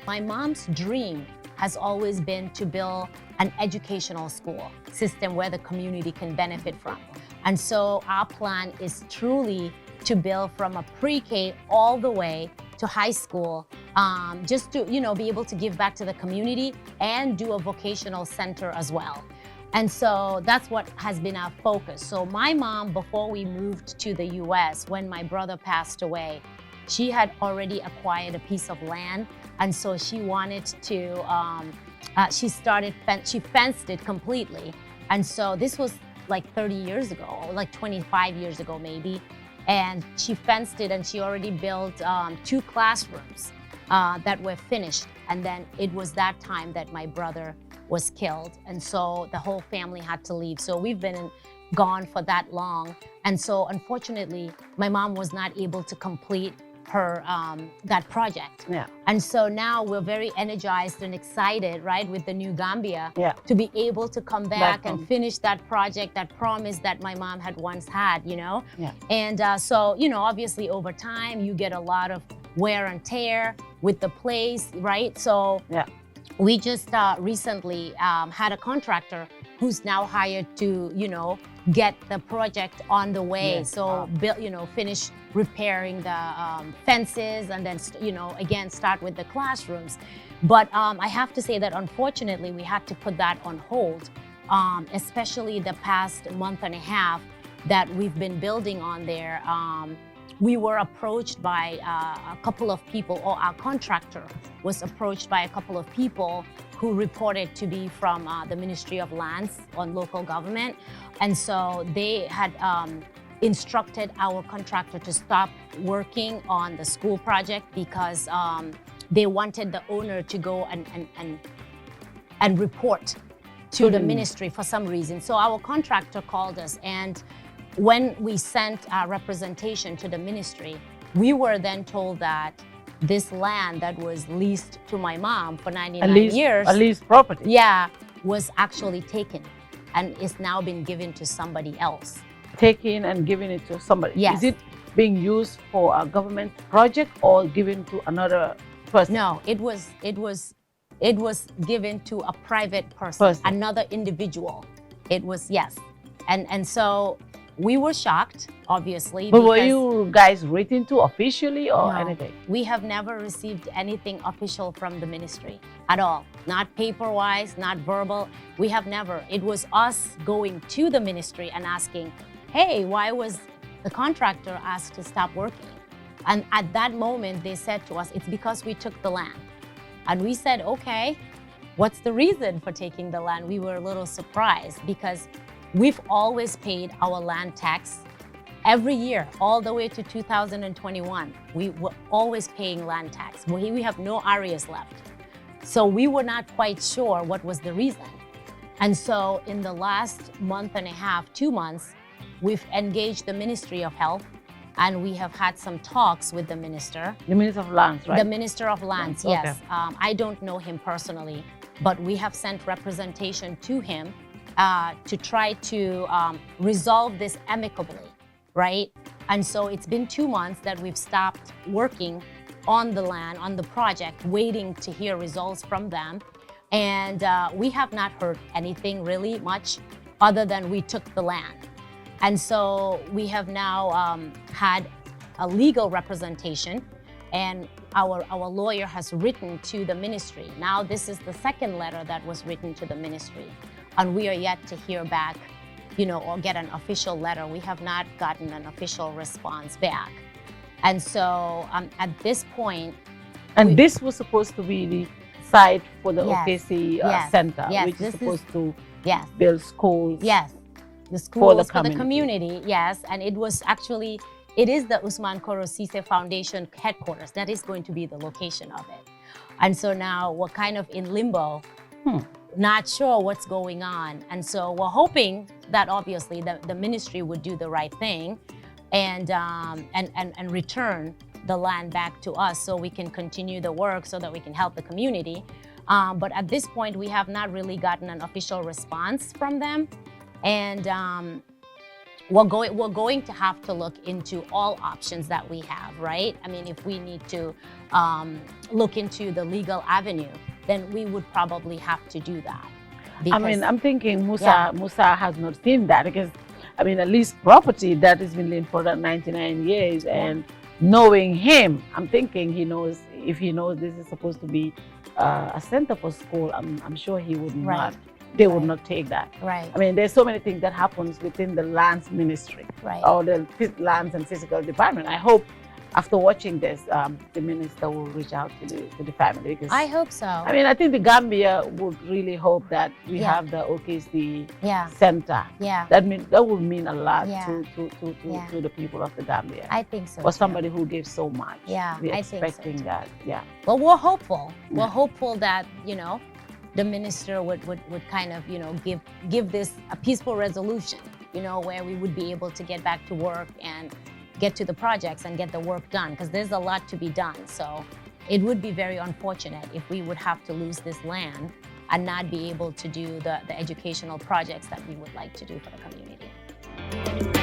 My mom's dream has always been to build an educational school system where the community can benefit from. And so our plan is truly to build from a pre-K all the way to high school, just to be able to give back to the community and do a vocational center as well. And so that's what has been our focus. So my mom, before we moved to the US, when my brother passed away, she had already acquired a piece of land. And so she wanted to, she fenced it completely. And so this was like 30 years ago, like 25 years ago maybe. And she fenced it and she already built 2 classrooms that were finished. And then it was that time that my brother was killed. And so the whole family had to leave. So we've been gone for that long. And so unfortunately, my mom was not able to complete her that project. Yeah. And so now we're very energized and excited, right, with the new Gambia, Yeah. to be able to come back and finish that project, that promise that my mom had once had, Yeah. And so, obviously over time, you get a lot of wear and tear with the place, right? So Yeah. we just recently had a contractor who's now hired to, get the project on the way. Yes. So, finish repairing the fences and then, again, start with the classrooms. But I have to say that unfortunately, we had to put that on hold, especially the past month and a half that we've been building on there. We were approached by a couple of people, or our contractor was approached by a couple of people who reported to be from the Ministry of Lands on local government. And so they had instructed our contractor to stop working on the school project because they wanted the owner to go and report to the ministry for some reason. So our contractor called us, and when we sent our representation to the ministry, we were then told that this land that was leased to my mom for 99 years, a leased property, yeah, was actually taken and is now been given to somebody else. taking and giving it to somebody. Yes. Is it being used for a government project or given to another person? No, it was given to a private person, another individual. It was, yes. And so we were shocked, obviously. But were you guys written to officially or anything? We have never received anything official from the ministry at all. Not paper-wise, not verbal. We have never. It was us going to the ministry and asking, hey, why was the contractor asked to stop working? And at that moment, they said to us, it's because we took the land. And we said, okay, what's the reason for taking the land? We were a little surprised because we've always paid our land tax every year, all the way to 2021. We were always paying land tax. We have no areas left. So we were not quite sure what was the reason. And so in the last month and a half, 2 months, we've engaged the Ministry of Health, and we have had some talks with the minister. The Minister of Lands, right? The Minister of Lands, Okay. yes. I don't know him personally, but we have sent representation to him to try to resolve this amicably, right? And so it's been 2 months that we've stopped working on the land, on the project, waiting to hear results from them. And we have not heard anything really much other than we took the land. And so we have now had a legal representation, and our lawyer has written to the ministry. Now this is the second letter that was written to the ministry, and we are yet to hear back, or get an official letter. We have not gotten an official response back. And so at this point— And this was supposed to be the site for the Yes. OKC Yes. center, Yes. which is supposed to Yes. build schools. Yes, the schools for the community. community, yes. And it was actually, it is the Usman Koro Ceesay Foundation headquarters. That is going to be the location of it. And so now we're kind of in limbo, not sure what's going on. And so we're hoping that obviously the ministry would do the right thing and return the land back to us so we can continue the work, so that we can help the community. But at this point, we have not really gotten an official response from them. And we're going to have to look into all options that we have, right? I mean, if we need to look into the legal avenue, then we would probably have to do that. I mean, I'm thinking Musa has not seen that, because I mean, at least property that has been lived for that 99 years, and knowing him, I'm thinking he knows, if he knows this is supposed to be a center for school, I'm sure he would not. They would not take that. Right. I mean, there's so many things that happens within the lands ministry, or the lands and physical department. I hope after watching this, the minister will reach out to the family. Because I hope so. I mean, I think the Gambia would really hope that we have the OKC center. That would mean a lot to the people of the Gambia. I think so. For somebody who gave so much. We're I expecting think so that. Well, we're hopeful. We're hopeful that, you know, the minister would kind of, you know, give this a peaceful resolution, you know, where we would be able to get back to work and get to the projects and get the work done, because there's a lot to be done. So it would be very unfortunate if we would have to lose this land and not be able to do the educational projects that we would like to do for the community.